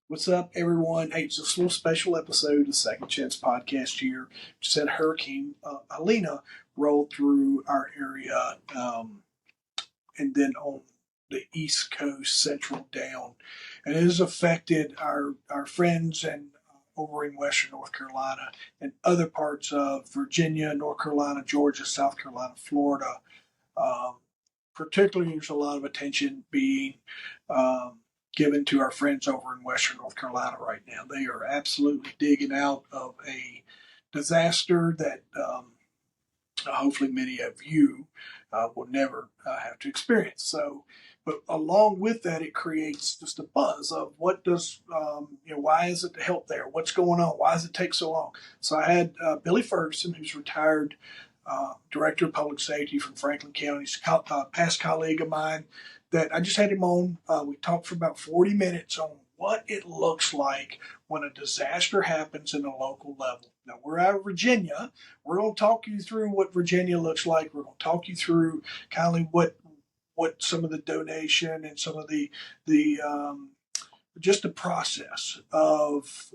What's up, everyone? Hey, it's just a little special episode of Second Chance Podcast here. Just had Hurricane Helena roll through our area, and then on the East Coast, central down. And it has affected our friends and over in Western North Carolina and other parts of Virginia, North Carolina, Georgia, South Carolina, Florida. Um, Particularly, there's a lot of attention being um, given to our friends over in Western North Carolina right now. They are absolutely digging out of a disaster that hopefully many of you will never have to experience. So, but along with that, it creates just a buzz of what does, why is it the help there? What's going on? Why does it take so long? So I had Billy Ferguson, who's retired Director of Public Safety from Franklin County, he's a past colleague of mine, that I just had him on. We talked for about 40 minutes on what it looks like when a disaster happens in a local level. Now, we're out of Virginia. We're going to talk you through what Virginia looks like. We're going to talk you through kind of what some of the donation and some of the just the process of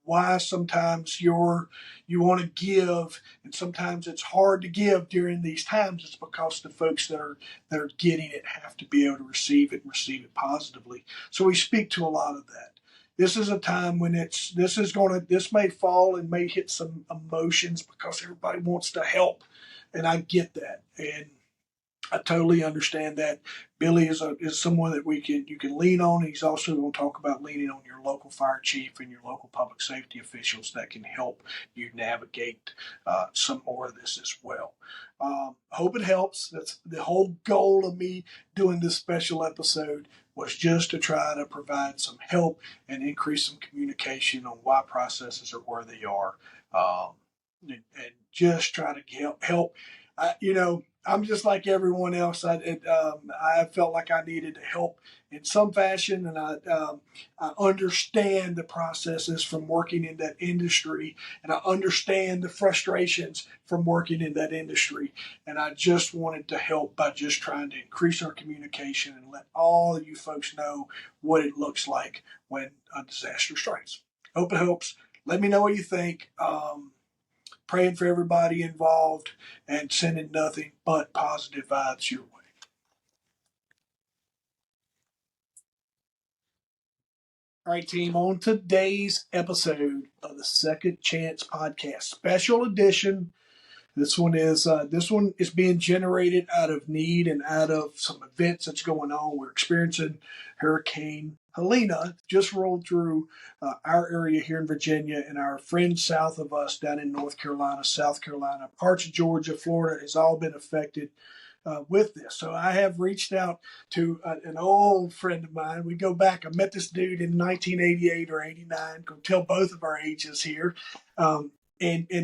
why sometimes you want to give and sometimes it's hard to give during these times. It's because the folks that are getting it have to be able to receive it and receive it positively. So we speak to a lot of that. This is a time when this may fall and may hit some emotions because everybody wants to help, and I get that. And I totally understand that. Billy is someone that you can lean on. He's also going to talk about leaning on your local fire chief and your local public safety officials that can help you navigate some more of this as well. I hope it helps. That's the whole goal of me doing this special episode, was just to try to provide some help and increase some communication on why processes are where they are, and just try to help. I'm just like everyone else. I felt like I needed to help in some fashion, and I understand the processes from working in that industry, and I understand the frustrations from working in that industry. And I just wanted to help by just trying to increase our communication and let all of you folks know what it looks like when a disaster strikes. Hope it helps. Let me know what you think. Praying for everybody involved and sending nothing but positive vibes your way. All right, team, on today's episode of the Second Chance Podcast, special edition. This one is being generated out of need and out of some events that's going on. We're experiencing Hurricane Helena just rolled through our area here in Virginia, and our friends south of us down in North Carolina, South Carolina, parts of Georgia, Florida has all been affected with this. So I have reached out to an old friend of mine. We go back. I met this dude in 1988 or 89. Go tell both of our ages here. And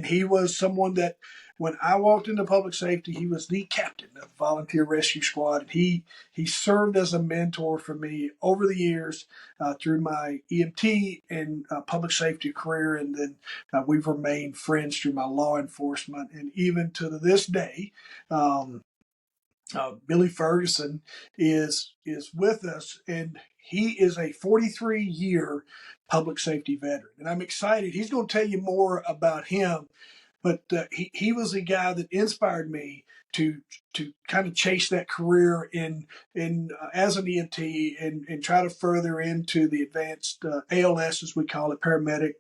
he was someone that when I walked into public safety, he was the captain of the volunteer rescue squad. And he served as a mentor for me over the years through my EMT and public safety career. And then we've remained friends through my law enforcement. And even to this day, Billy Ferguson is with us, and he is a 43-year public safety veteran. And I'm excited. He's going to tell you more about him, but he was a guy that inspired me to kind of chase that career in as an EMT and try to further into the advanced ALS, as we call it, paramedic,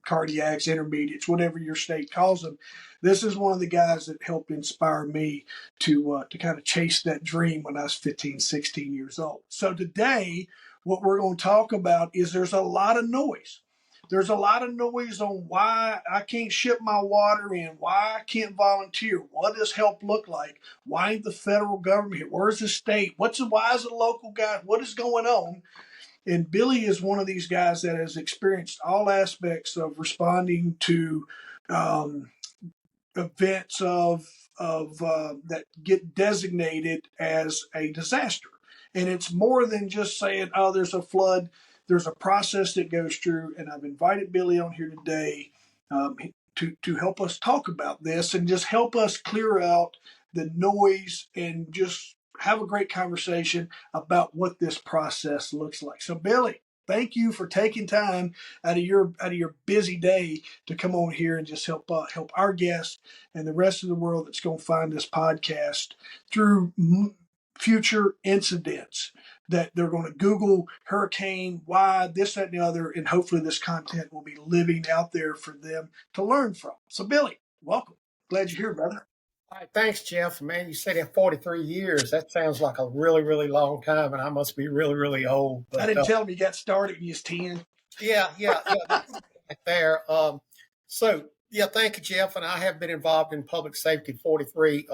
cardiacs, intermediates, whatever your state calls them. This is one of the guys that helped inspire me to kind of chase that dream when I was 15, 16 years old. So today, what we're going to talk about is there's a lot of noise. There's a lot of noise on why I can't ship my water in, why I can't volunteer, what does help look like, why ain't the federal government here, where's the state, why is the local guy, what is going on? And Billy is one of these guys that has experienced all aspects of responding to events of that get designated as a disaster. And it's more than just saying, oh, there's a flood. There's a process that goes through, and I've invited Billy on here today to help us talk about this and just help us clear out the noise and just have a great conversation about what this process looks like. So, Billy, thank you for taking time out of your busy day to come on here and just help our guests and the rest of the world that's going to find this podcast through future incidents that they're going to Google hurricane, why, this, that, and the other, and hopefully this content will be living out there for them to learn from. So, Billy, welcome. Glad you're here, brother. All right, thanks, Jeff. Man, you said in 43 years. That sounds like a really, really long time, and I must be really, really old. But, I didn't tell him you got started when you was 10. Yeah. Right there. Thank you, Jeff. And I have been involved in public safety 43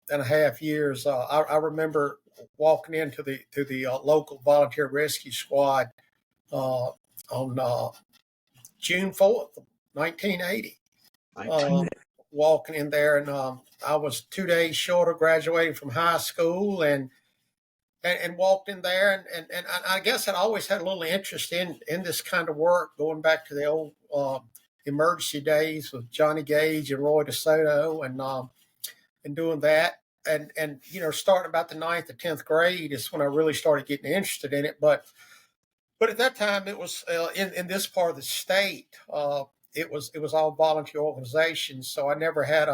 and a half years. I remember walking into the local volunteer rescue squad on June 4th, 1980. Walking in there, and I was 2 days short of graduating from high school, and walked in there, and I guess I'd always had a little interest in this kind of work, going back to the old emergency days with Johnny Gage and Roy DeSoto, and doing that, and starting about the 9th or 10th grade is when I really started getting interested in it. But at that time, it was in this part of the state. It was all volunteer organizations, so I never had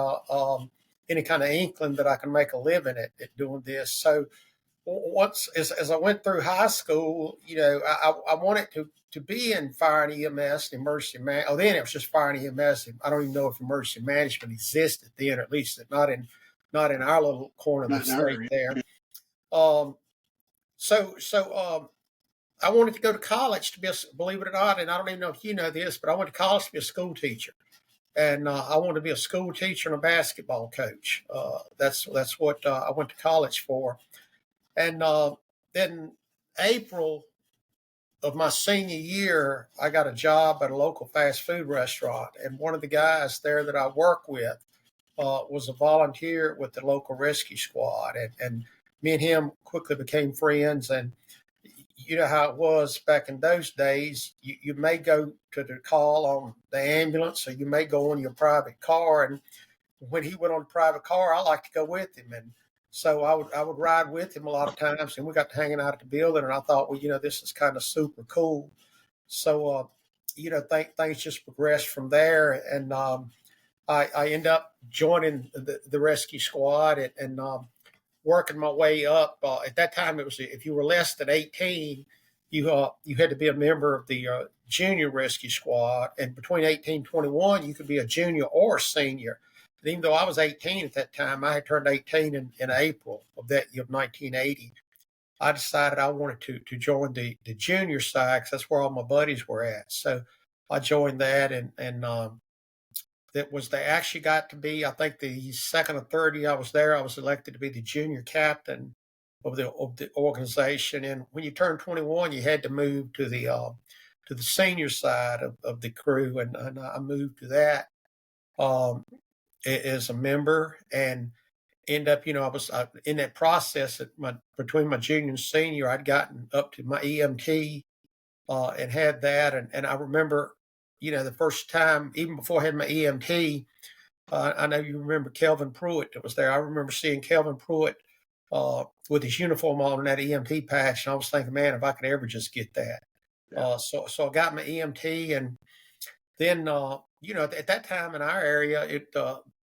any kind of inkling that I can make a living at doing this. So once, as I went through high school, I wanted to be in fire and EMS, emergency man. Oh, then it was just fire and EMS. I don't even know if emergency management existed then, or at least not in our little corner of the state there. I wanted to go to college to be believe it or not, and I don't even know if you know this, but I went to college to be a school teacher, and I wanted to be a school teacher and a basketball coach. That's what I went to college for, and then April of my senior year, I got a job at a local fast food restaurant, and one of the guys there that I work with was a volunteer with the local rescue squad, and me and him quickly became friends. And you know how it was back in those days. You may go to the call on the ambulance, or you may go on your private car. And when he went on the private car, I liked to go with him. And so I would ride with him a lot of times, and we got to hanging out at the building. And I thought, well, this is kind of super cool. So, things just progressed from there. And I ended up joining the rescue squad and working my way up. At that time, it was if you were less than 18, you had to be a member of the junior rescue squad, and between 18 and 21, you could be a junior or a senior. And even though I was 18 at that time, I had turned 18 in April of that year of 1980. I decided I wanted to join the junior side, because that's where all my buddies were at. So I joined that, and they actually got to be, I think, the second or third year I was there, I was elected to be the junior captain of the organization. And when you turned 21, you had to move to the senior side of the crew, and I moved to that as a member, and end up, I was in that process between my junior and senior. I'd gotten up to my EMT and had that, and I remember, the first time, even before I had my EMT, I know you remember Kelvin Pruitt that was there. I remember seeing Kelvin Pruitt with his uniform on and that EMT patch, and I was thinking, man, if I could ever just get that. Yeah. So I got my EMT, and then, at that time in our area,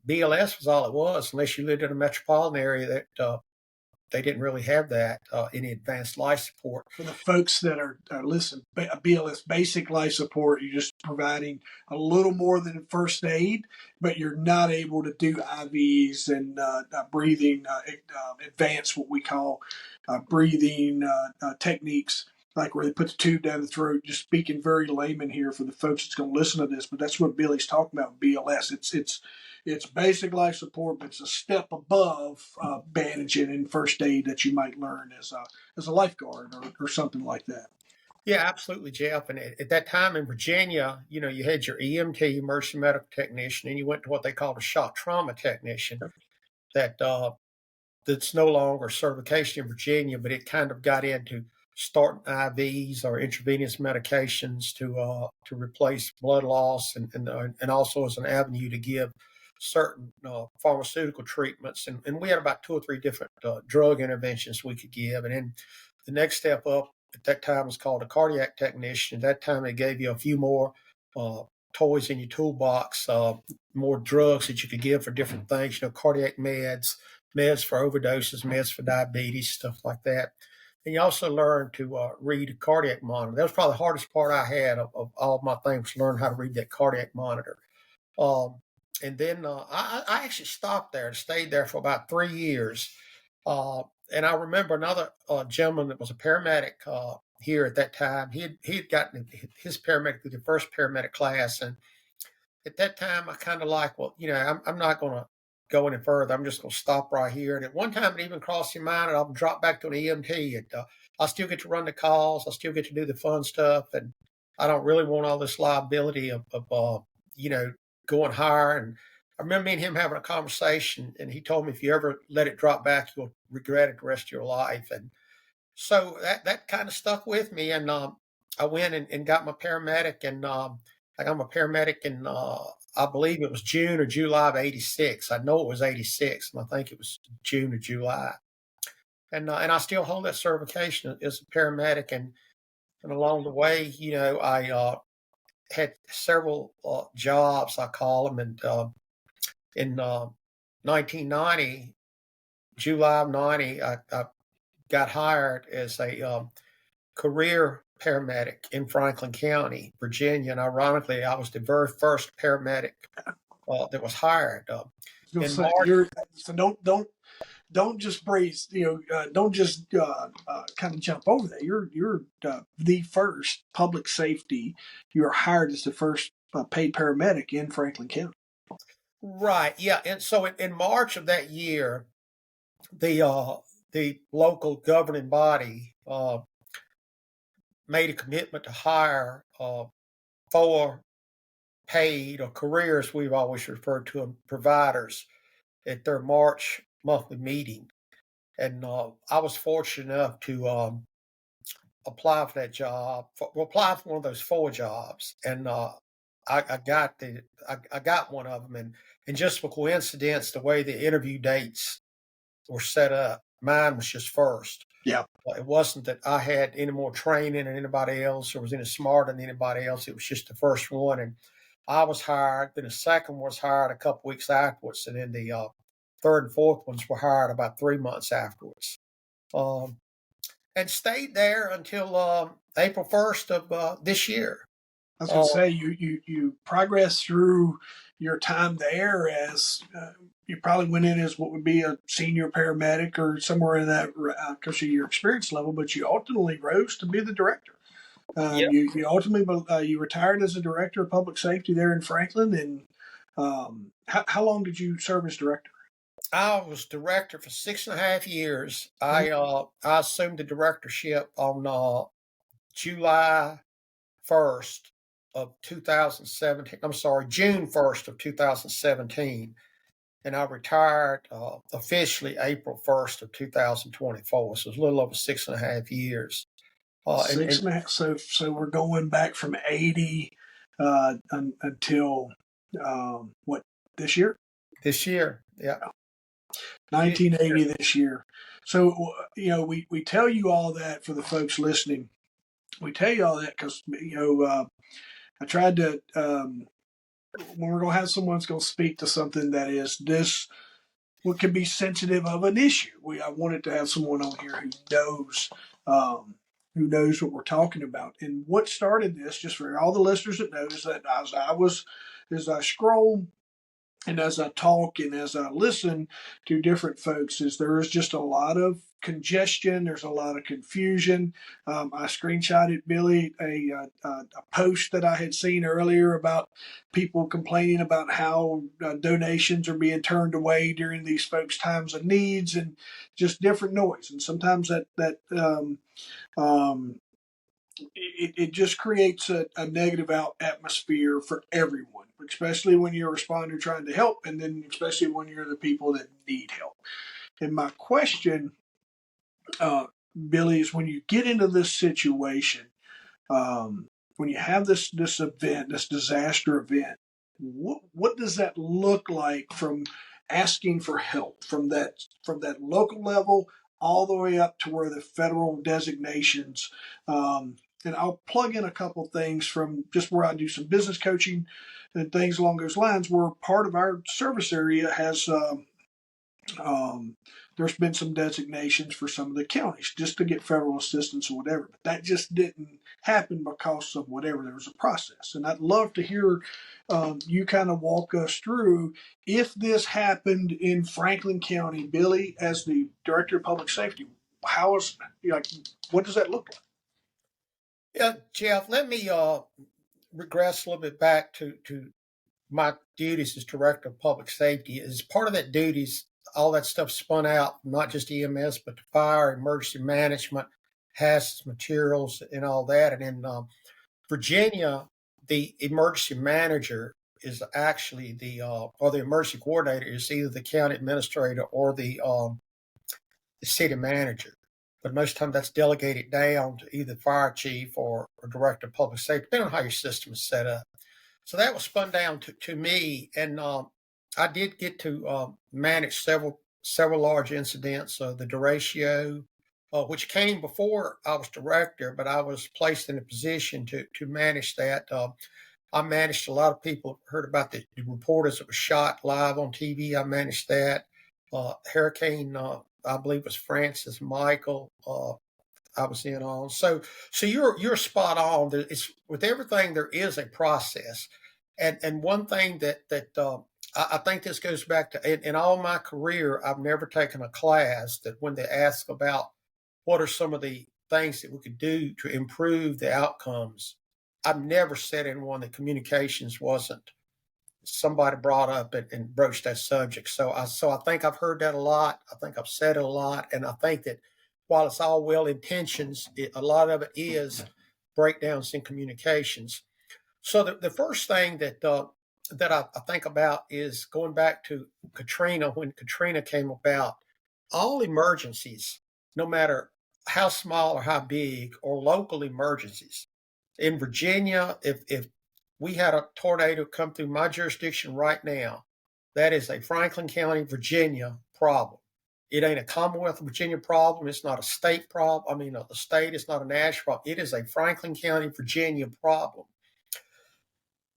BLS was all it was, unless you lived in a metropolitan area that they didn't really have that, any advanced life support. For the folks that are listening, BLS, basic life support, you're just providing a little more than first aid, but you're not able to do IVs and breathing, advanced, what we call breathing techniques, like where they put the tube down the throat. Just speaking very layman here for the folks that's going to listen to this, but that's what Billy's talking about, BLS. It's basic life support, but it's a step above bandaging and first aid that you might learn as a lifeguard or something like that. Yeah, absolutely, Jeff. And at that time in Virginia, you had your EMT, emergency medical technician, and you went to what they called a shock trauma technician. That's no longer certification in Virginia, but it kind of got into starting IVs or intravenous medications to replace blood loss, and also as an avenue to give certain pharmaceutical treatments. And we had about 2 or 3 different drug interventions we could give. And then the next step up at that time was called a cardiac technician. At that time, they gave you a few more toys in your toolbox, more drugs that you could give for different things, cardiac meds, meds for overdoses, meds for diabetes, stuff like that. And you also learn to read a cardiac monitor. That was probably the hardest part I had of all of my things, learn how to read that cardiac monitor. And then I actually stopped there and stayed there for about 3 years. And I remember another gentleman that was a paramedic here at that time. He had gotten his paramedic through the first paramedic class, and at that time I kind of like, well, I'm not going to go any further. I'm just going to stop right here. And at one time it even crossed your mind that I'll drop back to an EMT, and I still get to run the calls. I still get to do the fun stuff, and I don't really want all this liability of going higher. And I remember me and him having a conversation, and he told me, if you ever let it drop back, you'll regret it the rest of your life. And so that kind of stuck with me. And I went and got my paramedic, and I got my paramedic in, I believe it was June or July of '86. I know it was '86, and I think it was June or July. And I still hold that certification as a paramedic. And along the way, I had several jobs, I call them. And in 1990, July of 90, I got hired as a career paramedic in Franklin County, Virginia. And ironically, I was the very first paramedic that was hired. In March, so don't just praise, don't just kind of jump over that. You're the first public safety. You were hired as the first paid paramedic in Franklin County. Right. Yeah. And so in March of that year, the local governing body made a commitment to hire 4 paid, or careers, we've always referred to them, providers at their March monthly meeting. And I was fortunate enough to apply for that job, apply for one of those 4 jobs. And I got one of them. And just for coincidence, the way the interview dates were set up, mine was just first. Yeah. It wasn't that I had any more training than anybody else or was any smarter than anybody else. It was just the first one. And I was hired. Then the second one was hired a couple weeks afterwards. And then the third and fourth ones were hired about 3 months afterwards. And stayed there until April 1st of this year. I was going to say, you progressed through your time there as you probably went in as what would be a senior paramedic or somewhere in that because of your experience level, but you ultimately rose to be the director. Yep. You ultimately you retired as a director of public safety there in Franklin. And how long did you serve as director? I was director for 6.5 years. I assumed the directorship on July 1st of 2017. I'm sorry, June 1st of 2017. And I retired officially April 1st of 2024. So it was a little over 6.5 years. 6.5. So we're going back from 80 until what, this year? This year, yeah. 1980 this year. So, we tell you all that for the folks listening. We tell you all that because, I tried to, when we're going to have someone's going to speak to something that is this, what can be sensitive of an issue. I wanted to have someone on here who knows what we're talking about. And what started this, just for all the listeners that knows, that as I scroll and as I talk and as I listen to different folks, is there is just a lot of congestion. There's a lot of confusion. I screenshotted Billy a post that I had seen earlier about people complaining about how donations are being turned away during these folks' times of needs, and just different noise. And sometimes that it just creates a negative atmosphere for everyone, especially when you're a responder trying to help, and then especially when you're the people that need help. And my question, Billy, is when you get into this situation, when you have this event, this disaster event, what does that look like from asking for help from that local level all the way up to where the federal designations. And I'll plug in a couple things from just where I do some business coaching and things along those lines, where part of our service area has um, there's been some designations for some of the counties just to get federal assistance or whatever, but that just didn't happen because of whatever. There was a process, and I'd love to hear you kind of walk us through if this happened in Franklin County. Billy, as the director of public safety, how is like what does that look like? Yeah, Jeff, let me regress a little bit back to my duties as director of public safety. As part of that duties, all that stuff spun out, not just EMS, but the fire, emergency management, hazardous materials, and all that. And in Virginia, the emergency manager is actually or the emergency coordinator is either the county administrator or the city manager. But most of the time that's delegated down to either fire chief or director of public safety, depending on how your system is set up. So that was spun down to me, and I did get to manage several large incidents. The derecho, which came before I was director, but I was placed in a position to manage that. I managed a lot of people heard about the reporters that were shot live on TV. I managed that. Hurricane, I believe it was Francis Michael. I was in on. So you're spot on. It's with everything there is a process, and one thing that I think this goes back to in all my career, I've never taken a class that when they ask about what are some of the things that we could do to improve the outcomes, I've never said in one that communications wasn't somebody brought up and broached that subject. So I think I've heard that a lot. I think I've said it a lot, and I think that while it's all well intentions, a lot of it is breakdowns in communications. So the first thing that I think about is going back to Katrina. When Katrina came about, all emergencies, no matter how small or how big, or local emergencies. In Virginia, if we had a tornado come through my jurisdiction right now, that is a Franklin County, Virginia problem. It ain't a Commonwealth of Virginia problem. It's not a state problem. I mean, the state is not a national problem. It is a Franklin County, Virginia problem.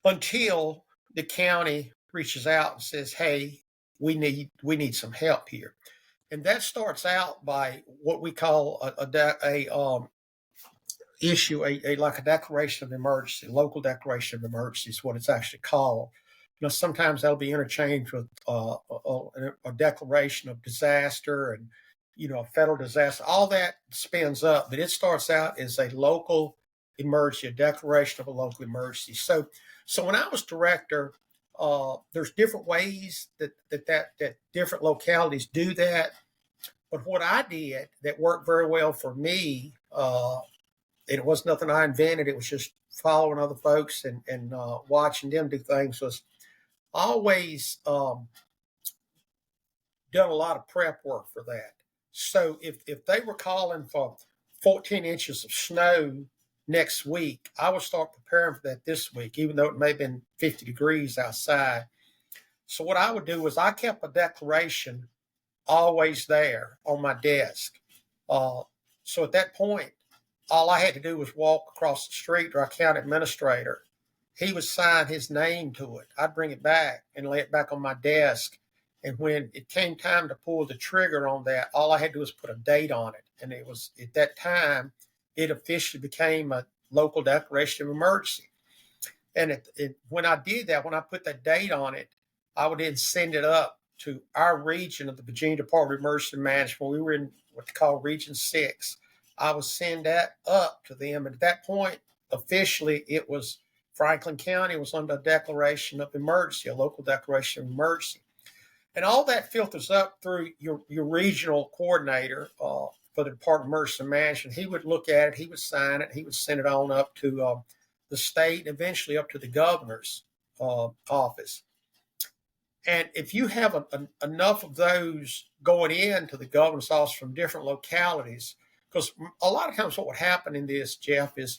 Until the county reaches out and says, "Hey, we need some help here," and that starts out by what we call like a declaration of emergency. Local declaration of emergency is what it's actually called. Sometimes that'll be interchanged with a declaration of disaster and a federal disaster. All that spins up, but it starts out as a local emergency, a declaration of a local emergency. So when I was director, there's different ways that different localities do that. But what I did that worked very well for me, it was nothing I invented. It was just following other folks and watching them do things. Was always done a lot of prep work for that. So if they were calling for 14 inches of snow next week, I would start preparing for that this week, even though it may have been 50 degrees outside. So what I would do was I kept a declaration always there on my desk. So at that point, all I had to do was walk across the street to our county administrator. He would sign his name to it. I'd bring it back and lay it back on my desk. And when it came time to pull the trigger on that, all I had to do was put a date on it. And it was at that time, it officially became a local declaration of emergency. And when I did that, when I put that date on it, I would then send it up to our region of the Virginia Department of Emergency Management. We were in what they call Region 6. I would send that up to them. And at that point, officially, it was Franklin County was under a declaration of emergency, a local declaration of emergency. And all that filters up through your regional coordinator for the Department of Emergency Management. He would look at it, he would sign it, he would send it on up to the state, eventually up to the governor's office. And if you have enough of those going into the governor's office from different localities, because a lot of times what would happen in this, Jeff, is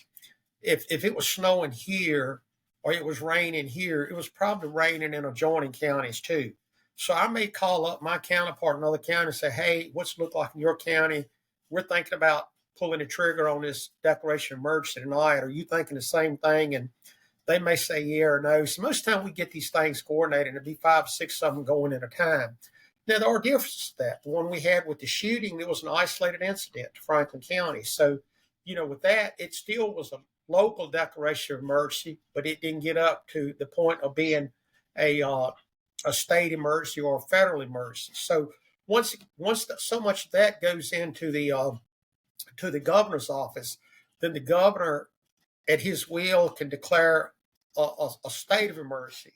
if it was snowing here or it was raining here, it was probably raining in adjoining counties too. So I may call up my counterpart in another county and say, hey, what's it look like in your county? We're thinking about pulling the trigger on this declaration of emergency tonight. Are you thinking the same thing? And they may say yeah or no. So most of the time we get these things coordinated, and it'd be 5 or 6 of them going at a time. Now, there are differences to that. The one we had with the shooting, it was an isolated incident to Franklin County. So, with that, it still was a local declaration of emergency, but it didn't get up to the point of being a state emergency or a federal emergency. So once so much of that goes into to the governor's office, then the governor, at his will, can declare a state of emergency.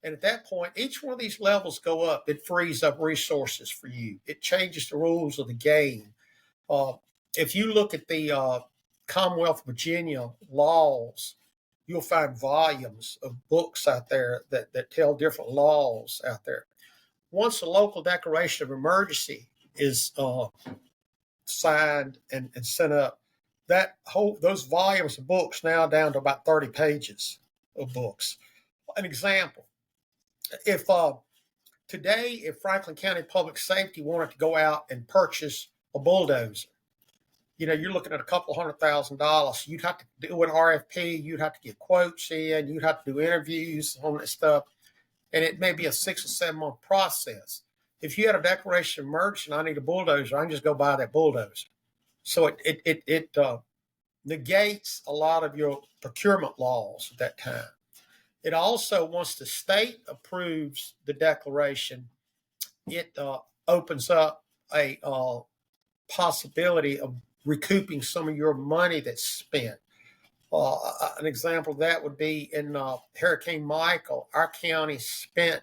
And at that point, each one of these levels go up. It frees up resources for you. It changes the rules of the game. If you look at the Commonwealth of Virginia laws, you'll find volumes of books out there that tell different laws out there. Once a local declaration of emergency is signed and sent up, those volumes of books now down to about 30 pages of books. An example, if today, if Franklin County Public Safety wanted to go out and purchase a bulldozer, you're looking at a couple $100,000. You'd have to do an RFP. You'd have to get quotes in. You'd have to do interviews on that stuff. And it may be a 6 or 7 month process. If you had a declaration of emergency and I need a bulldozer, I can just go buy that bulldozer. So it negates a lot of your procurement laws at that time. It also, once the state approves the declaration, it opens up a possibility of recouping some of your money that's spent. An example of that would be in Hurricane Michael. Our county spent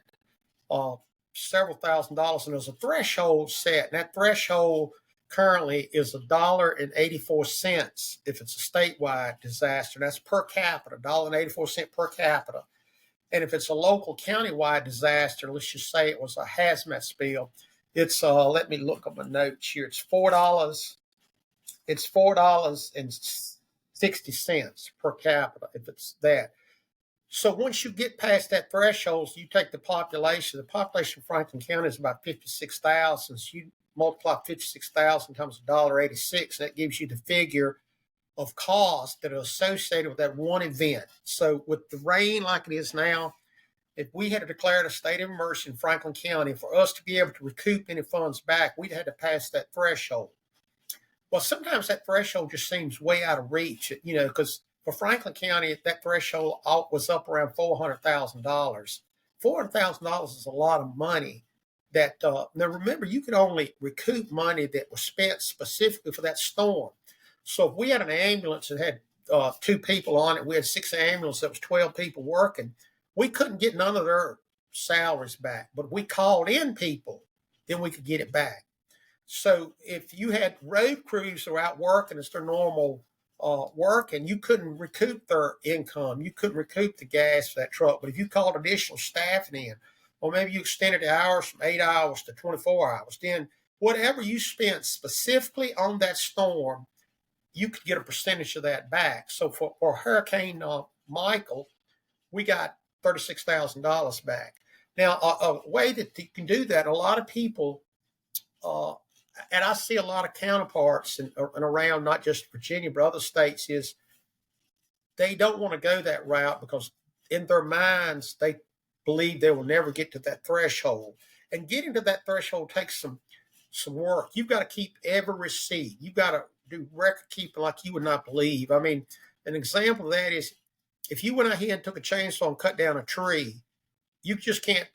several $1,000s, and there's a threshold set. And that threshold currently is $1.84 if it's a statewide disaster. That's per capita, $1.84 per capita. And if it's a local countywide disaster, let's just say it was a hazmat spill, it's let me look at my notes here. It's $4. It's $4.60 per capita if it's that. So once you get past that threshold, you take the population. The population of Franklin County is about 56,000. So you multiply 56,000 times $1.86, that gives you the figure of costs that are associated with that one event. So with the rain like it is now, if we had declared a state of emergency in Franklin County, for us to be able to recoup any funds back, we'd had to pass that threshold. Well, sometimes that threshold just seems way out of reach, because for Franklin County, that threshold was up around $400,000. $400,000 is a lot of money. Now remember, you could only recoup money that was spent specifically for that storm. So if we had an ambulance that had 2 people on it, we had 6 ambulances, that was 12 people working, we couldn't get none of their salaries back. But if we called in people, then we could get it back. So if you had road crews that were out working, it's their normal work, and you couldn't recoup their income, you couldn't recoup the gas for that truck. But if you called additional staffing in, or maybe you extended the hours from 8 hours to 24 hours, then whatever you spent specifically on that storm, you could get a percentage of that back. So for Hurricane Michael, we got $36,000 back. Now, a way that you can do that, a lot of people, and I see a lot of counterparts and around not just Virginia, but other states, is they don't want to go that route because in their minds, they believe they will never get to that threshold. And getting to that threshold takes some work. You've got to keep every receipt. You've got to do record keeping like you would not believe. I mean, an example of that is if you went out here and took a chainsaw and cut down a tree, you just can't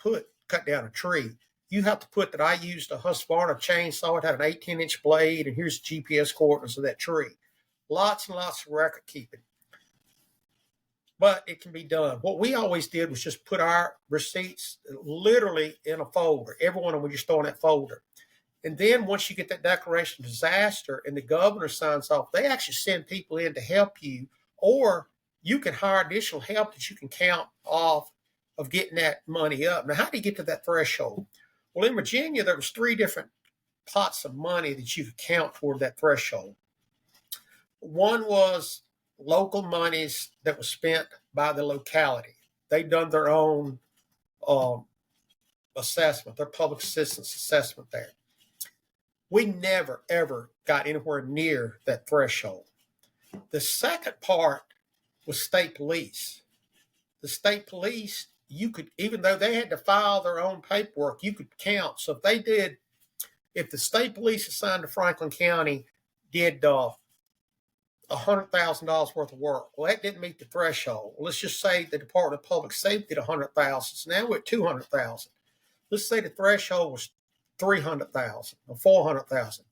cut down a tree. You have to put that I used a Husqvarna chainsaw. It had an 18-inch blade, and here's the GPS coordinates of that tree. Lots and lots of record keeping. But it can be done. What we always did was just put our receipts literally in a folder. Every one of them would just throw in that folder. And then once you get that declaration of disaster and the governor signs off, they actually send people in to help you, or you can hire additional help that you can count off of getting that money up. Now, how do you get to that threshold? Well, in Virginia, there was 3 different pots of money that you could count toward that threshold. One was local monies that was spent by the locality. They'd done their own assessment, their public assistance assessment there. We never, ever got anywhere near that threshold. The second part was state police. The state police, you could, even though they had to file their own paperwork, you could count. So if the state police assigned to Franklin County did $100,000 worth of work, well, that didn't meet the threshold. Let's just say the Department of Public Safety did 100,000. So now we're at 200,000. Let's say the threshold was 300,000 or 400,000.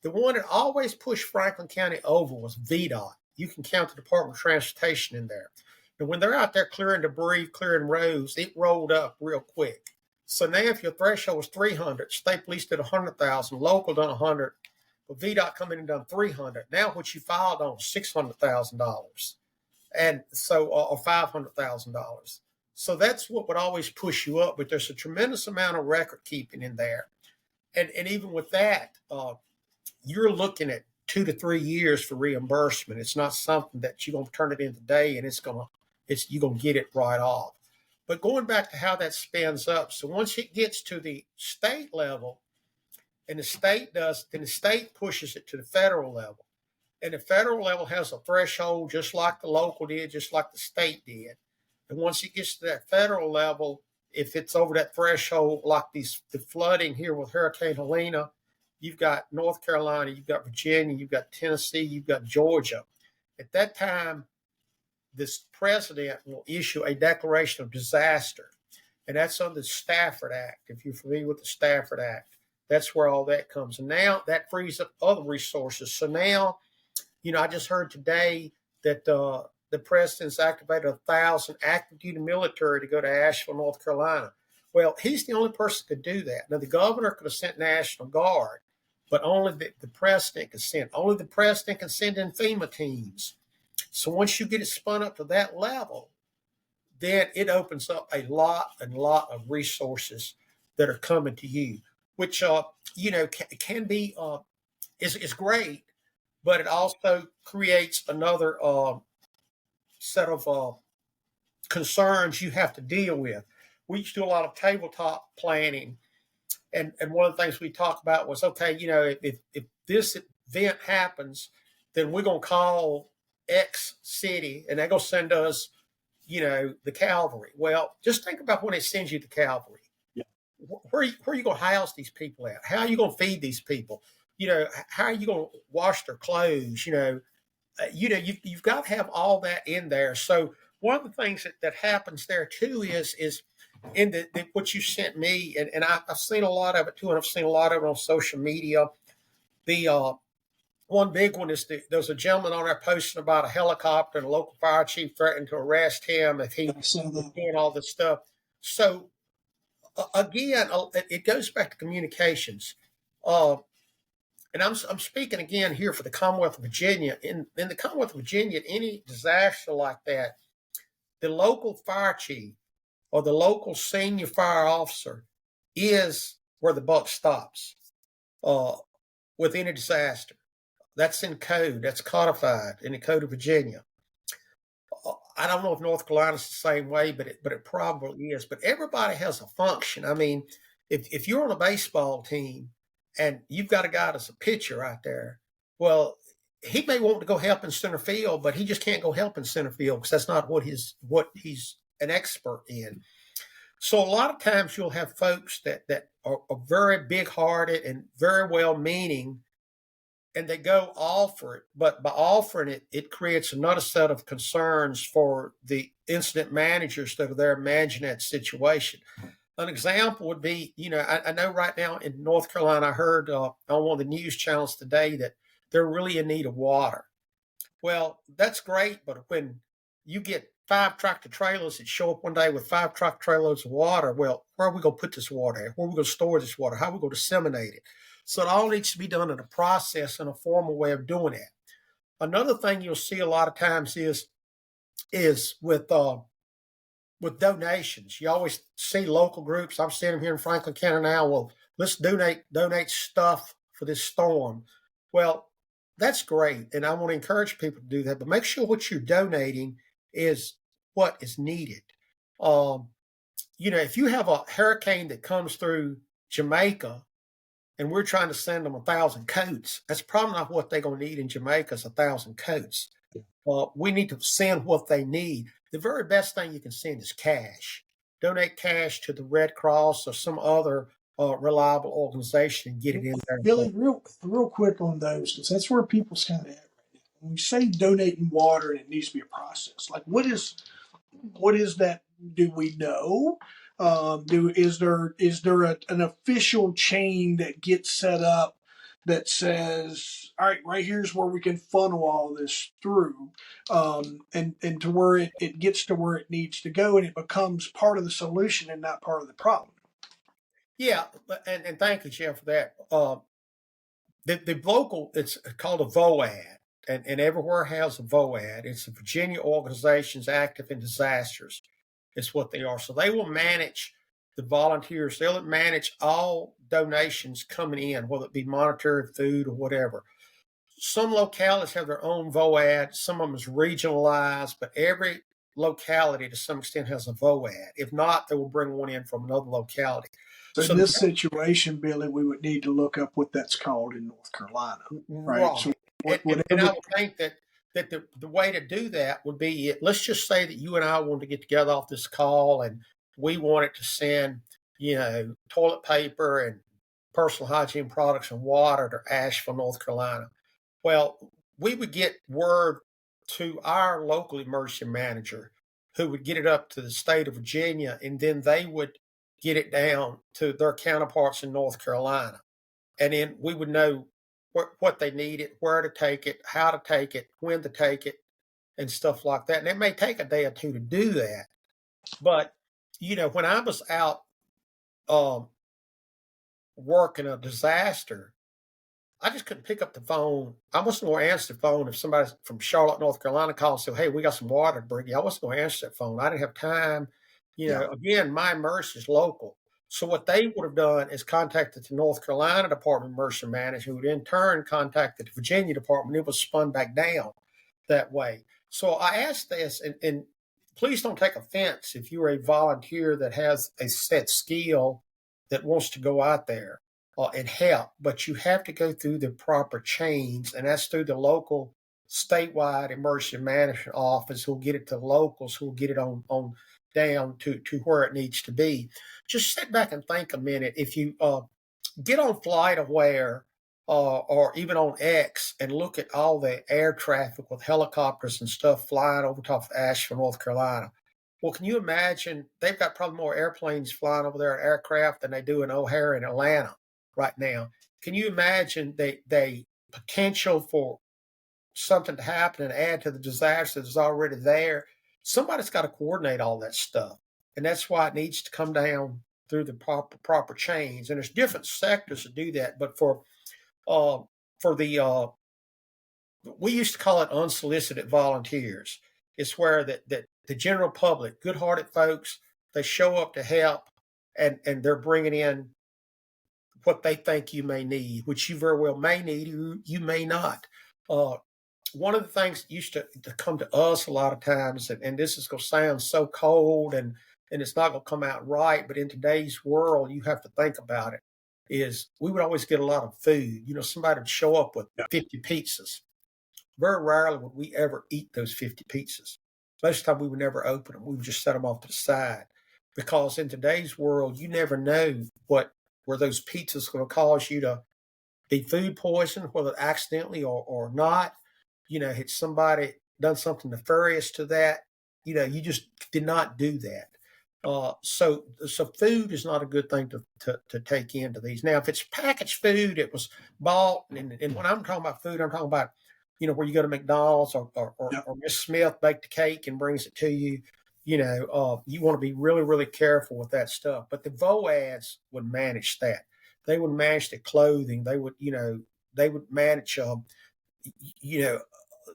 The one that always pushed Franklin County over was VDOT. You can count the Department of Transportation in there. And when they're out there clearing debris, clearing roads, it rolled up real quick. So now if your threshold was 300, state police did 100,000, local done 100, but VDOT come in and done 300. Now what you filed on $600,000, and so or $500,000. So that's what would always push you up. But there's a tremendous amount of record keeping in there, and even with that, you're looking at 2 to 3 years for reimbursement. It's not something that you're gonna turn it in today and you're gonna get it right off. But going back to how that spans up, so once it gets to the state level, and then the state pushes it to the federal level. And the federal level has a threshold just like the local did, just like the state did. And once it gets to that federal level, if it's over that threshold, like the flooding here with Hurricane Helena, you've got North Carolina, you've got Virginia, you've got Tennessee, you've got Georgia. At that time, this president will issue a declaration of disaster. And that's under the Stafford Act. If you're familiar with the Stafford Act, that's where all that comes. And now that frees up other resources. So now, I just heard today that the president's activated 1,000 active duty military to go to Asheville, North Carolina. Well, he's the only person who could do that. Now, the governor could have sent National Guard, but only the president can send. Only the president can send in FEMA teams. So once you get it spun up to that level, then it opens up a lot of resources that are coming to you, which can be is great, but it also creates another set of concerns you have to deal with. We used to do a lot of tabletop planning, and one of the things we talked about was, okay, if this event happens, then we're gonna call X city, and they're gonna send us, the cavalry. Well, just think about when it sends you the cavalry. Yeah. Where are you going to house these people at? How are you going to feed these people? How are you going to wash their clothes? You've got to have all that in there. So one of the things that happens there too is in the what you sent me, and I've seen a lot of it too, and I've seen a lot of it on social media. The one big one is there's a gentleman on there posting about a helicopter, and a local fire chief threatened to arrest him if he was doing all this stuff. So again, it goes back to communications. And I'm speaking again here for the Commonwealth of Virginia. In the Commonwealth of Virginia, any disaster like that, the local fire chief or the local senior fire officer is where the buck stops with any disaster. That's in code. That's codified in the Code of Virginia. I don't know if North Carolina's the same way, but it probably is. But everybody has a function. I mean, if you're on a baseball team and you've got a guy that's a pitcher out there, well, he may want to go help in center field, but he just can't go help in center field because that's not what he's an expert in. So a lot of times you'll have folks that are very big-hearted and very well-meaning, and they go offer it, but by offering it, it creates another set of concerns for the incident managers that are there managing that situation. An example would be, I know right now in North Carolina, I heard on one of the news channels today that they're really in need of water. Well, that's great, but when you get 5 tractor trailers that show up one day with 5 tractor trailers of water, well, where are we going to put this water at? Where are we going to store this water? How are we going to disseminate it? So it all needs to be done in a process and a formal way of doing it. Another thing you'll see a lot of times is with donations. You always see local groups. I'm seeing them here in Franklin County now. Well, let's donate stuff for this storm. Well, that's great, and I want to encourage people to do that. But make sure what you're donating is what is needed. if you have a hurricane that comes through Jamaica and we're trying to send them 1,000 coats, that's probably not what they're going to need in Jamaica is 1,000 coats. We need to send what they need. The very best thing you can send is cash. Donate cash to the Red Cross or some other reliable organization and get it in there. Billy, real quick on those, because that's where people's kind of at right now. When we say donating water and it needs to be a process, like what is that? Do we know? Is there an official chain that gets set up that says, all right, right here's where we can funnel all this through, and to where it gets to where it needs to go, and it becomes part of the solution and not part of the problem. Yeah, and thank you, Jeff, for that. The local, it's called a VOAD, and everywhere has a VOAD. It's the Virginia Organizations Active in Disasters. It's what they are. So they will manage the volunteers. They'll manage all donations coming in, whether it be monetary, food, or whatever. Some localities have their own VOAD. Some of them is regionalized, but every locality to some extent has a VOAD. If not, they will bring one in from another locality. So in this situation, Billy, we would need to look up what that's called in North Carolina, right? Right. So and I would think that the way to do that would be, let's just say that you and I wanted to get together off this call and we wanted to send, toilet paper and personal hygiene products and water to Asheville, North Carolina. Well, we would get word to our local emergency manager who would get it up to the state of Virginia, and then they would get it down to their counterparts in North Carolina. And then we would know what they needed, where to take it, how to take it, when to take it, and stuff like that. And it may take a day or two to do that. But, when I was out working a disaster, I just couldn't pick up the phone. I wasn't going to answer the phone if somebody from Charlotte, North Carolina called and said, hey, we got some water to bring you. I wasn't going to answer that phone. I didn't have time. Again, my emergency is local. So what they would have done is contacted the North Carolina Department of Emergency Management, who would in turn contacted the Virginia Department. It was spun back down that way. So I asked this, and please don't take offense if you're a volunteer that has a set skill that wants to go out there and help, but you have to go through the proper chains, and that's through the local statewide emergency management office who'll get it to locals who'll get it on down to where it needs to be. Just sit back and think a minute. If you get on FlightAware or even on X and look at all the air traffic with helicopters and stuff flying over top of Asheville, North Carolina. Well, can you imagine? They've got probably more airplanes flying over there, aircraft, than they do in O'Hare in Atlanta right now. Can you imagine the potential for something to happen and add to the disaster that's already there? Somebody's got to coordinate all that stuff. And that's why it needs to come down through the proper chains. And there's different sectors to do that. But for the we used to call it unsolicited volunteers. It's where the general public, good-hearted folks, they show up to help, and they're bringing in what they think you may need, which you very well may need, you may not. One of the things that used to come to us a lot of times, and this is going to sound so cold and it's not going to come out right, but in today's world, you have to think about it, is we would always get a lot of food. Somebody would show up with 50 pizzas. Very rarely would we ever eat those 50 pizzas. Most of the time we would never open them. We would just set them off to the side, because in today's world, you never know where those pizzas are going to cause you to be food poisoned, whether accidentally or not. Had somebody done something nefarious to that, you just did not do that. So food is not a good thing to take into these. Now, if it's packaged food, it was bought, and when I'm talking about food, I'm talking about, where you go to McDonald's or Miss Smith baked a cake and brings it to you. You want to be really, really careful with that stuff. But the VOADs would manage that. They would manage the clothing. They would manage,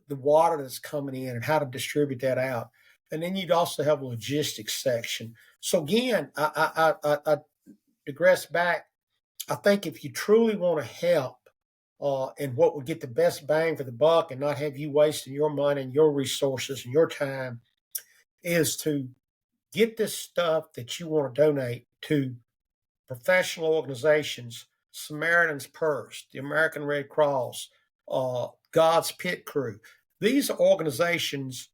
the water that's coming in and how to distribute that out. And then you'd also have a logistics section. So again, I digress back. I think if you truly want to help, and what would get the best bang for the buck and not have you wasting your money and your resources and your time, is to get this stuff that you want to donate to professional organizations, Samaritan's Purse, the American Red Cross, God's Pit Crew. These are organizations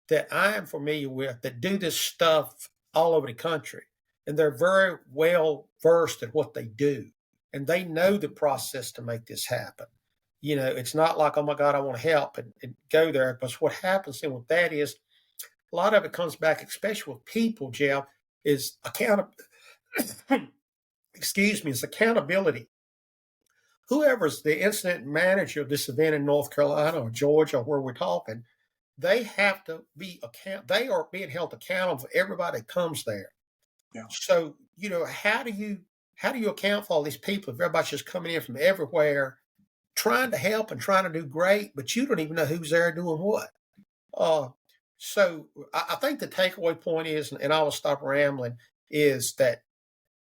that I am familiar with that do this stuff all over the country. And they're very well versed at what they do. And they know the process to make this happen. It's not like, oh my God, I want to help and go there. But what happens then with that is a lot of it comes back, especially with people, Jeff, is is accountability. Whoever's the incident manager of this event in North Carolina or Georgia or where we're talking, they have to they are being held accountable for everybody that comes there. Yeah. So, how do you account for all these people if everybody's just coming in from everywhere, trying to help and trying to do great, but you don't even know who's there doing what? So I think the takeaway point is, and I will stop rambling, is that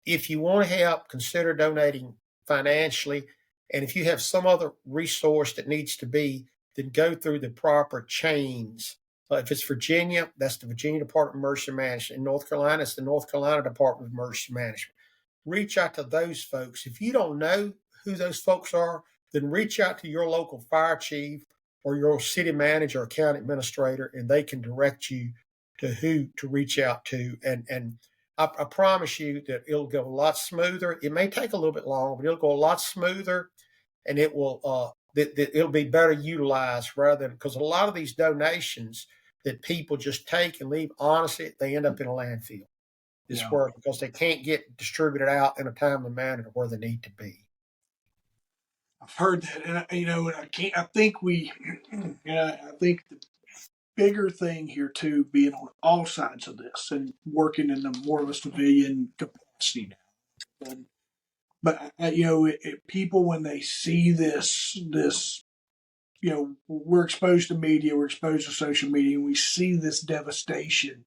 if you want to help, consider donating financially. And if you have some other resource that needs to be, then go through the proper chains. If it's Virginia, that's the Virginia Department of Emergency Management. In North Carolina, it's the North Carolina Department of Emergency Management. Reach out to those folks. If you don't know who those folks are, then reach out to your local fire chief or your city manager or county administrator, and they can direct you to who to reach out to. And I promise you that it'll go a lot smoother. It may take a little bit longer, but it'll go a lot smoother, and it will it'll be better utilized rather than, because a lot of these donations that people just take and leave, honestly, they end up in a landfill. Because they can't get distributed out in a timely manner to where they need to be. I've heard that, and I think the bigger thing here too, being on all sides of this and working in the more of a civilian capacity now. But people, when they see this, we're exposed to media, we're exposed to social media, and we see this devastation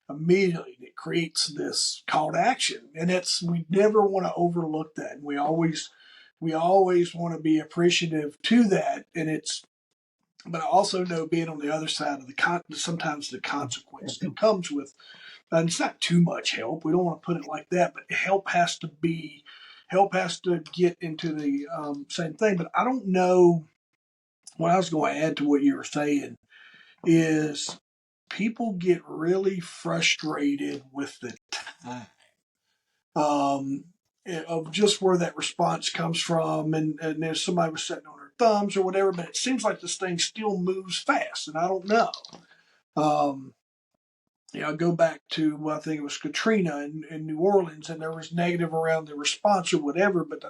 immediately. It creates this call to action, and we never want to overlook that. And we always want to be appreciative to that, but I also know, being on the other side of sometimes the consequence that comes with, and it's not too much help. We don't want to put it like that, but help has to get into the same thing. But I don't know. What I was going to add to what you were saying is, people get really frustrated with the time of just where that response comes from, and there's somebody was sitting on their thumbs or whatever, but it seems like this thing still moves fast, and I don't know. I go back to, well, I think it was Katrina in New Orleans, and there was negative around the response or whatever, but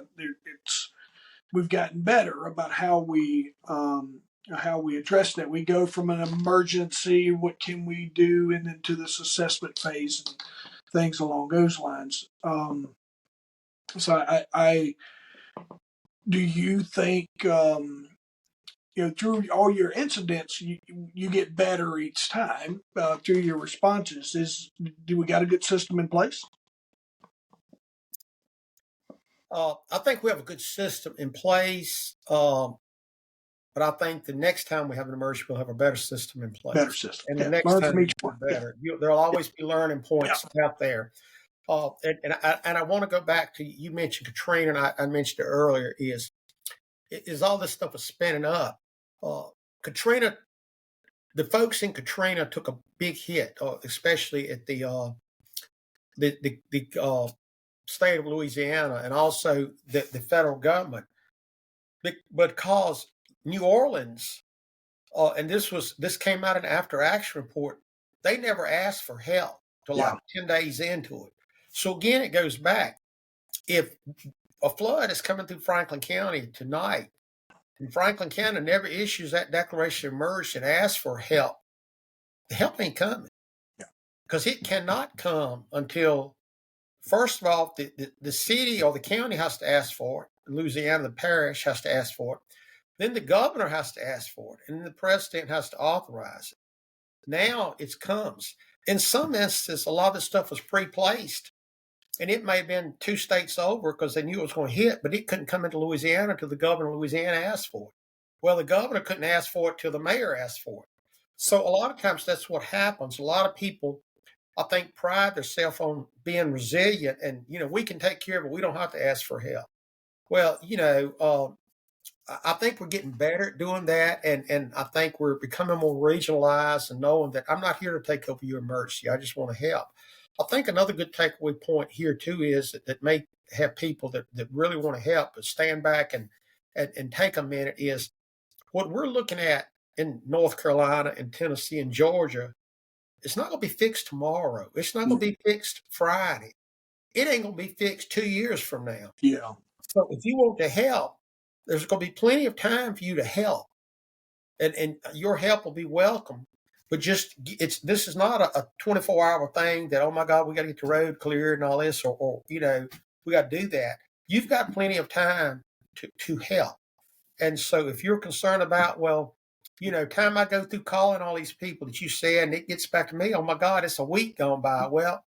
we've gotten better about how we address that. We go from an emergency, what can we do, and then to this assessment phase and things along those lines. So I do you think, through all your incidents, you get better each time through your responses? Do we got a good system in place? I think we have a good system in place, but I think the next time we have an emergency, we'll have a better system in place. Better system. And the next time we'll be better. Yeah. There'll always be learning points out there. And I want to go back to, you mentioned Katrina, and I mentioned it earlier, is all this stuff is spinning up. Katrina, the folks in Katrina took a big hit, especially at the state of Louisiana, and also the federal government, because New Orleans, and this came out in an after action report, they never asked for help till like 10 days into it. So again, it goes back. If a flood is coming through Franklin County tonight, and Franklin County never issues that declaration of emergency and asks for help, the help ain't coming. Because it cannot come until, first of all, the city or the county has to ask for it. Louisiana, the parish has to ask for it. Then the governor has to ask for it. And then the president has to authorize it. Now it comes. In some instances, a lot of this stuff was pre-placed. And it may have been 2 states over because they knew it was going to hit, but it couldn't come into Louisiana until the governor of Louisiana asked for it. Well, the governor couldn't ask for it till the mayor asked for it. So a lot of times that's what happens. A lot of people I think pride themselves on being resilient, and we can take care of it. We don't have to ask for help. Well, I think we're getting better at doing that, and I think we're becoming more regionalized and knowing that I'm not here to take over your emergency. I just want to help. I think another good takeaway point here too is that may have people that really want to help but stand back and take a minute is what we're looking at in North Carolina and Tennessee and Georgia. It's not going to be fixed tomorrow. It's not going to be fixed Friday. It ain't going to be fixed 2 years from now. Yeah. So if you want to help, there's going to be plenty of time for you to help, and your help will be welcome. But this is not a 24-hour thing that, oh my God, we got to get the road cleared and all this, or we got to do that. You've got plenty of time to help. And so if you're concerned about, well, time I go through calling all these people that you said, and it gets back to me, oh my God, it's a week gone by. Well,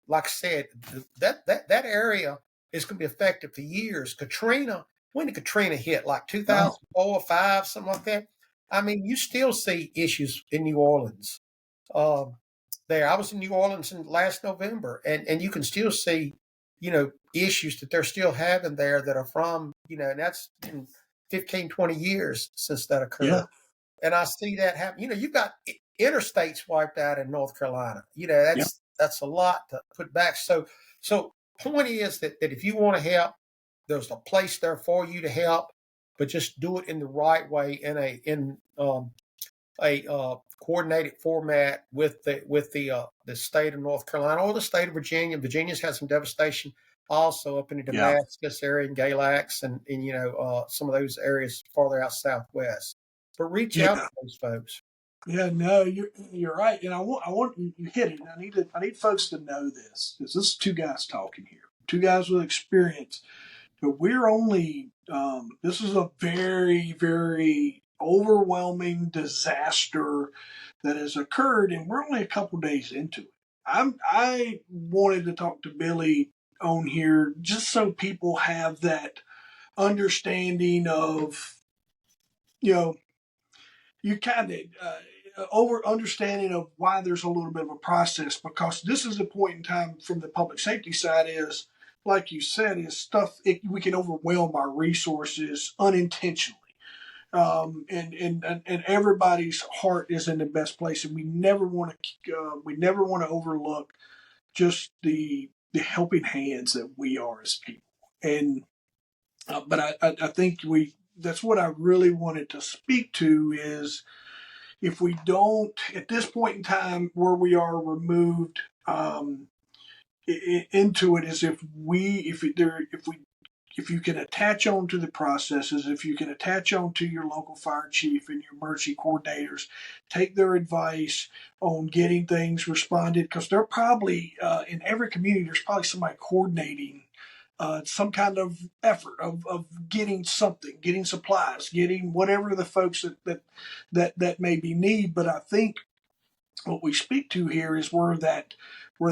like I said, that area is going to be affected for years. When did Katrina hit? Like 2004 or 5, something like that. I mean, you still see issues in New Orleans. I was in New Orleans in last November, and you can still see, issues that they're still having there that are from, and that's been 15, 20 years since that occurred. Yeah. And I see that happen. You've got interstates wiped out in North Carolina. That's a lot to put back. So point is that if you want to help, there's a place there for you to help, but just do it in the right way in a coordinated format with the state of North Carolina or the state of Virginia. Virginia's had some devastation also up in the Damascus area and Galax and some of those areas farther out southwest. But reach out to those folks. Yeah, no, you're right, and I want you hit it. I need folks to know this because this is two guys talking here, two guys with experience. But we're only this is a very, very overwhelming disaster that has occurred, and we're only a couple days into it. I wanted to talk to Billy on here just so people have that understanding of, you kind of over understanding of why there's a little bit of a process, because this is the point in time from the public safety side is, like you said, is stuff we can overwhelm our resources unintentionally. And everybody's heart is in the best place, and we never want to overlook just the helping hands that we are as people. And but I think that's what I really wanted to speak to is, if we don't at this point in time where we are removed into it, is if you can attach on to the processes, if you can attach on to your local fire chief and your emergency coordinators, take their advice on getting things responded, because they're probably in every community there's probably somebody coordinating some kind of effort of getting something, getting supplies, getting whatever the folks that may be need. But I think what we speak to here is where the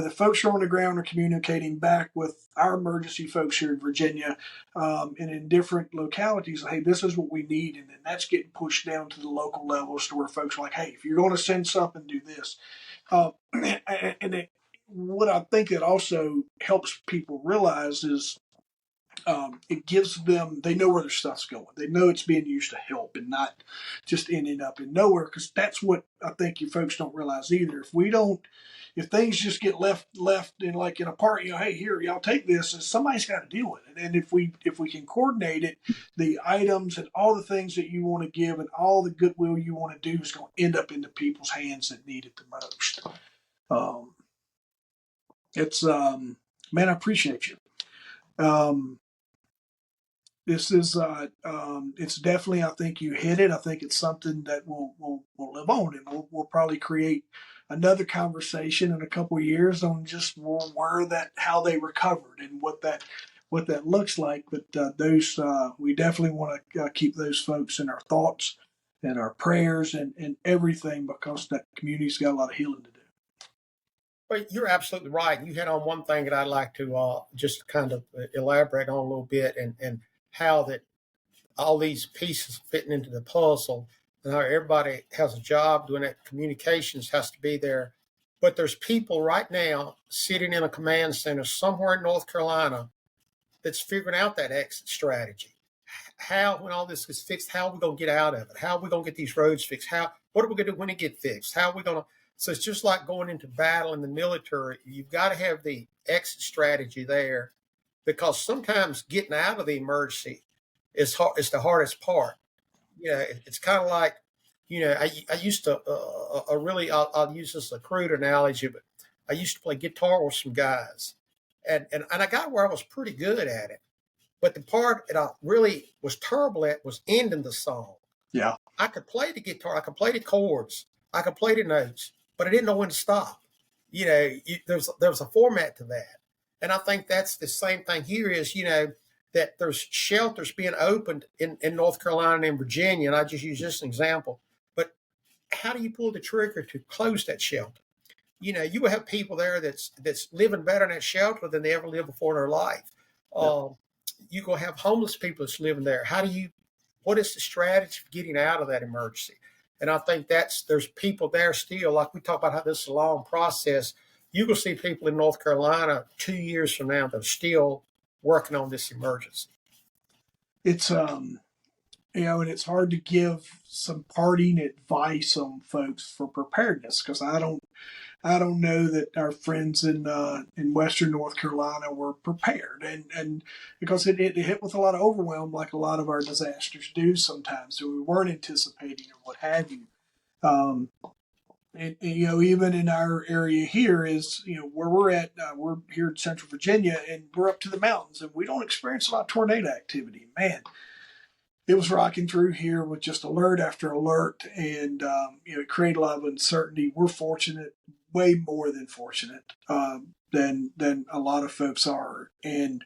folks are on the ground are communicating back with our emergency folks here in Virginia and in different localities. Hey, this is what we need, and then that's getting pushed down to the local levels to where folks are like, hey, if you're going to send something, do this. What I think it also helps people realize is it gives them, they know where their stuff's going. They know it's being used to help and not just ending up in nowhere, because that's what I think you folks don't realize either. If things just get left in like in a part, hey, here, y'all take this, and somebody's got to deal with it. And if we can coordinate it, the items and all the things that you want to give and all the goodwill you want to do is going to end up in the people's hands that need it the most. It's man, I appreciate you. This is it's definitely, I think you hit it. I think it's something that will live on, and we'll probably create another conversation in a couple of years on just how they recovered and what that looks like. But those we definitely want to keep those folks in our thoughts and our prayers and everything, because that community's got a lot of healing to do. Well, you're absolutely right. You hit on one thing that I'd like to just kind of elaborate on a little bit, and how that all these pieces fitting into the puzzle, and how everybody has a job doing that. Communications has to be there. But there's people right now sitting in a command center somewhere in North Carolina that's figuring out that exit strategy. How, when all this is fixed, how are we going to get out of it? How are we going to get these roads fixed? What are we going to do when it get fixed? How are we going to? So it's just like going into battle in the military. You've got to have the exit strategy there, because sometimes getting out of the emergency is hard. It's the hardest part. It's kind of like, I used to I'll use this as a crude analogy, but I used to play guitar with some guys, and I got where I was pretty good at it. But the part that I really was terrible at was ending the song. Yeah. I could play the guitar, I could play the chords, I could play the notes, but I didn't know when to stop. There was a format to that. And I think that's the same thing here is, that there's shelters being opened in North Carolina and Virginia, and I just use this as an example. But how do you pull the trigger to close that shelter? You will have people there that's living better in that shelter than they ever lived before in their life. Yeah. You're going to have homeless people that's living there. What is the strategy for getting out of that emergency? And I think there's people there still, like we talk about how this is a long process. You will see people in North Carolina 2 years from now that are still working on this emergency. It's, and it's hard to give some parting advice on folks for preparedness, because I don't know that our friends in Western North Carolina were prepared, and because it hit with a lot of overwhelm, like a lot of our disasters do sometimes. So we weren't anticipating or what have you. And even in our area here is, where we're at, we're here in Central Virginia, and we're up to the mountains, and we don't experience a lot of tornado activity. Man, it was rocking through here with just alert after alert, and it created a lot of uncertainty. We're fortunate, way more than fortunate, than a lot of folks are, and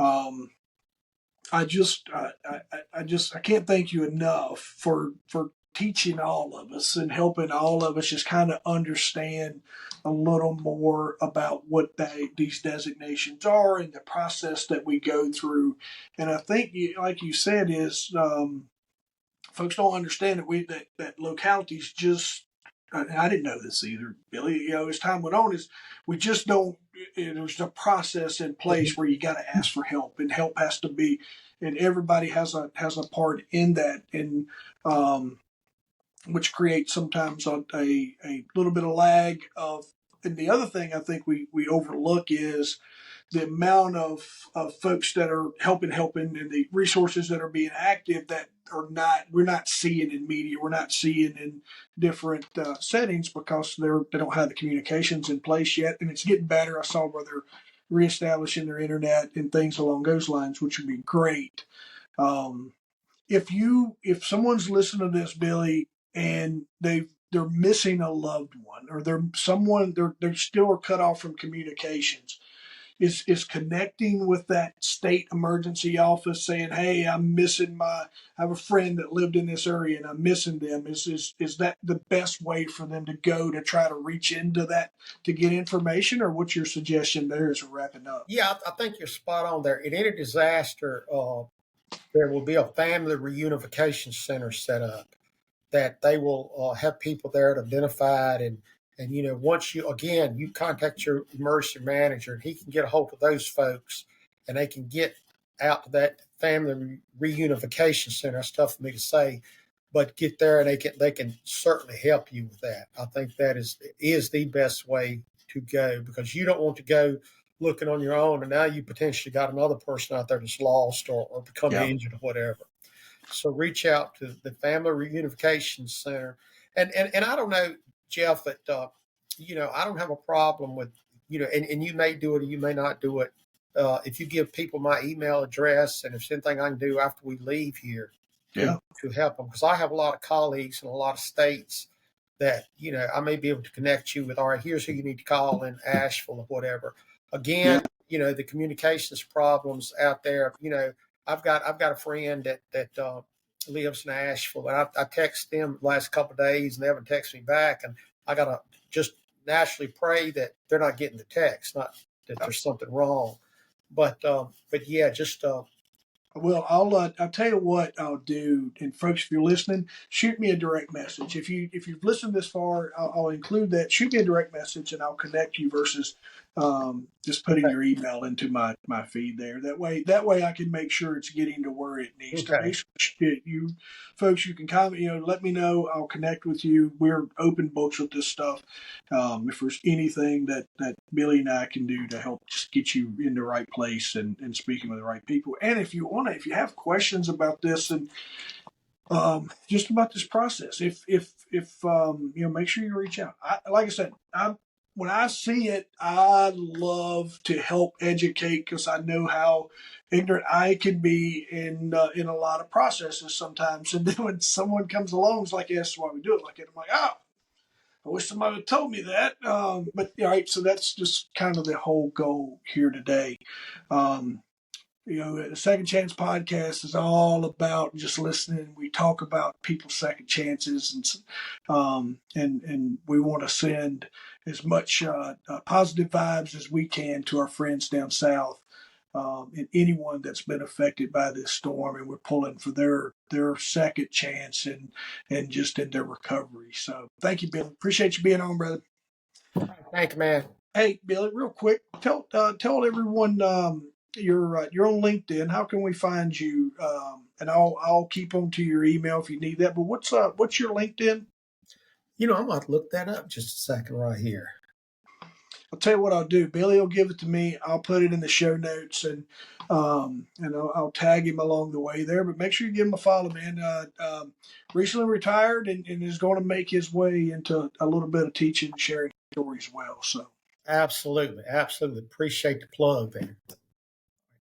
I can't thank you enough for teaching all of us and helping all of us just kind of understand a little more about what these designations are and the process that we go through. And I think, like you said, is folks don't understand that localities just. I didn't know this either, Billy. As time went on, is we just don't. There's a process in place where you got to ask for help, and help has to be, and everybody has a part in that, and which creates sometimes a little bit of lag of. And the other thing I think we overlook is the amount of folks that are helping, and the resources that are being active that we're not seeing in media, we're not seeing in different settings, because they don't have the communications in place yet, and it's getting better. I saw where they're reestablishing their internet and things along those lines, which would be great. If someone's listening to this, Billy, and they're missing a loved one, or they're still are cut off from communications, is connecting with that state emergency office, saying, "Hey, I have a friend that lived in this area and I'm missing them." Is that the best way for them to go to try to reach into that to get information, or what's your suggestion there as we're wrapping up? Yeah, I think you're spot on there. In any disaster, there will be a family reunification center set up that they will have people there to identified, and once you contact your emergency manager, and he can get a hold of those folks, and they can get out to that family reunification center. That's tough for me to say, but get there, and they can certainly help you with that. I think that is the best way to go, because you don't want to go looking on your own, and now you potentially got another person out there that's lost or become injured or whatever. So reach out to the Family Reunification Center. And I don't know, Jeff, that, I don't have a problem with, and you may do it or you may not do it. If you give people my email address, and if there's anything I can do after we leave here to help them, because I have a lot of colleagues in a lot of states that, I may be able to connect you with, all right, here's who you need to call in Asheville or whatever. Again, the communications problems out there, I've got a friend that lives in Asheville, and I text them the last couple of days, and they haven't texted me back, and I gotta just naturally pray that they're not getting the text, not that there's something wrong. But yeah, just Well, I'll tell you what I'll do. And folks, if you're listening, shoot me a direct message. If you've listened this far, I'll include that. Shoot me a direct message, and I'll connect you versus just putting Okay. your email into my feed there. That way I can make sure it's getting to where it needs to Okay. be. So you folks, you can comment. Let me know. I'll connect with you. We're open books with this stuff. If there's anything that Billy and I can do to help just get you in the right place and speaking with the right people. And if you have questions about this and just about this process, if make sure you reach out. Like I said, when I see it, I love to help educate because I know how ignorant I can be in a lot of processes sometimes. And then when someone comes along, it's like, yes, why we do it like it. I'm like, oh, I wish somebody had told me that. But all right, so that's just kind of the whole goal here today. Um, the Second Chance podcast is all about just listening. We talk about people's second chances, and we want to send as much positive vibes as we can to our friends down south. And anyone that's been affected by this storm, and we're pulling for their second chance and just in their recovery. So thank you, Bill. Appreciate you being on, brother. Thank you, man. Hey, Billy, real quick, tell everyone you're on LinkedIn. How can we find you? And I'll keep them to your email if you need that. But what's your LinkedIn? I'm about to look that up just a second right here. I'll tell you what I'll do. Billy will give it to me. I'll put it in the show notes and I'll tag him along the way there. But make sure you give him a follow, man. Recently retired and is going to make his way into a little bit of teaching and sharing stories as well. So Absolutely. Absolutely. Appreciate the plug there.